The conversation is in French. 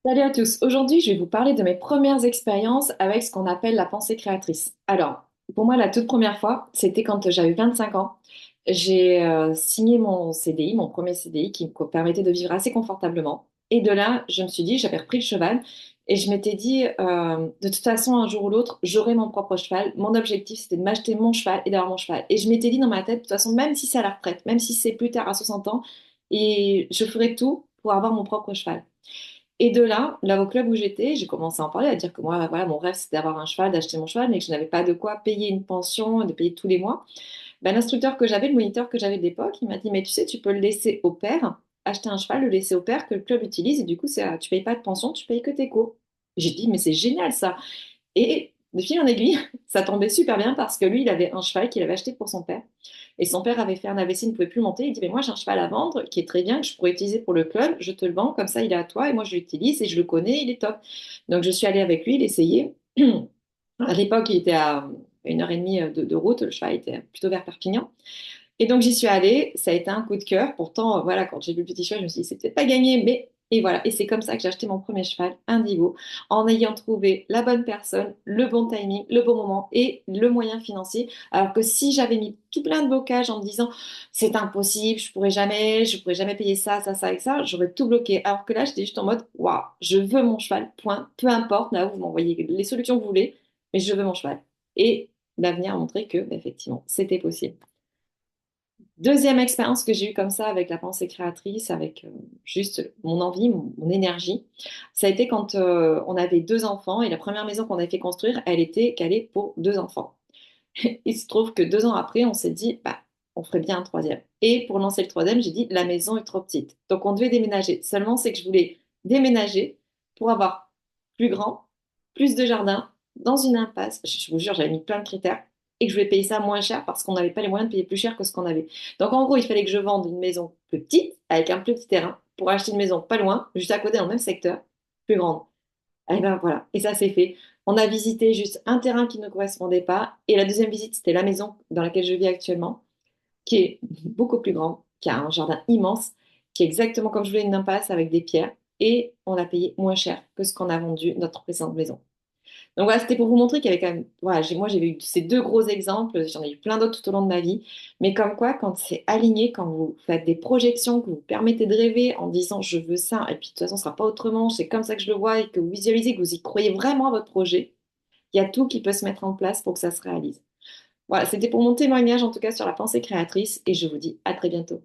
Salut à tous. Aujourd'hui, je vais vous parler de mes premières expériences avec ce qu'on appelle la pensée créatrice. Alors, pour moi, la toute première fois, c'était quand j'avais 25 ans. J'ai signé mon CDI, mon premier CDI, qui me permettait de vivre assez confortablement. Et de là, je me suis dit, j'avais repris le cheval et je m'étais dit, de toute façon, un jour ou l'autre, j'aurai mon propre cheval. Mon objectif, c'était de m'acheter mon cheval et d'avoir mon cheval. Et je m'étais dit dans ma tête, de toute façon, même si c'est à la retraite, même si c'est plus tard à 60 ans, et je ferai tout pour avoir mon propre cheval. Et de là, au club où j'étais, j'ai commencé à en parler, à dire que moi, voilà, mon rêve, c'était d'avoir un cheval, d'acheter mon cheval, mais que je n'avais pas de quoi payer une pension, de payer tous les mois. Ben, l'instructeur que j'avais, le moniteur que j'avais de l'époque, il m'a dit, mais tu sais, tu peux le laisser au père, acheter un cheval, le laisser au père, que le club utilise, et du coup, tu payes pas de pension, tu payes que tes cours. J'ai dit, mais c'est génial ça. Et de fil en aiguille, ça tombait super bien parce que lui, il avait un cheval qu'il avait acheté pour son père. Et son père avait fait un AVC, il ne pouvait plus monter. Il dit, mais moi, j'ai un cheval à vendre qui est très bien, que je pourrais utiliser pour le club. Je te le vends, comme ça, il est à toi et moi, je l'utilise et je le connais, il est top. Donc, je suis allée avec lui, l'essayer. À l'époque, il était à 1 heure et demie de route. Le cheval était plutôt vers Perpignan. Et donc j'y suis allée, ça a été un coup de cœur. Pourtant, voilà, quand j'ai vu le petit cheval, je me suis dit, c'est peut-être pas gagné, mais et voilà. Et c'est comme ça que j'ai acheté mon premier cheval, Indigo, en ayant trouvé la bonne personne, le bon timing, le bon moment et le moyen financier. Alors que si j'avais mis tout plein de blocages en me disant, c'est impossible, je pourrais jamais payer ça, ça, ça et ça, j'aurais tout bloqué. Alors que là, j'étais juste en mode, waouh, je veux mon cheval, point. Peu importe, là où vous m'envoyez les solutions que vous voulez, mais je veux mon cheval. Et l'avenir a montré que, bah, effectivement, c'était possible. Deuxième expérience que j'ai eue comme ça avec la pensée créatrice, avec juste mon envie, mon énergie, ça a été quand on avait deux enfants et la première maison qu'on avait fait construire, elle était calée pour deux enfants. Il se trouve que 2 ans après, on s'est dit, bah, on ferait bien un troisième. Et pour lancer le troisième, j'ai dit, la maison est trop petite. Donc on devait déménager. Seulement, c'est que je voulais déménager pour avoir plus grand, plus de jardin, dans une impasse. Je vous jure, j'avais mis plein de critères. Et que je voulais payer ça moins cher parce qu'on n'avait pas les moyens de payer plus cher que ce qu'on avait. Donc en gros, il fallait que je vende une maison plus petite, avec un plus petit terrain, pour acheter une maison pas loin, juste à côté, dans le même secteur, plus grande. Et ben voilà, et ça c'est fait. On a visité juste un terrain qui ne correspondait pas. Et la deuxième visite, c'était la maison dans laquelle je vis actuellement, qui est beaucoup plus grande, qui a un jardin immense, qui est exactement comme je voulais, une impasse avec des pierres. Et on a payé moins cher que ce qu'on a vendu notre précédente maison. Donc voilà, c'était pour vous montrer qu'il y avait quand même, voilà, moi j'ai eu ces deux gros exemples, j'en ai eu plein d'autres tout au long de ma vie, mais comme quoi, quand c'est aligné, quand vous faites des projections, que vous vous permettez de rêver en disant je veux ça, et puis de toute façon ce sera pas autrement, c'est comme ça que je le vois, et que vous visualisez, que vous y croyez vraiment à votre projet, il y a tout qui peut se mettre en place pour que ça se réalise. Voilà, c'était pour mon témoignage en tout cas sur la pensée créatrice, et je vous dis à très bientôt.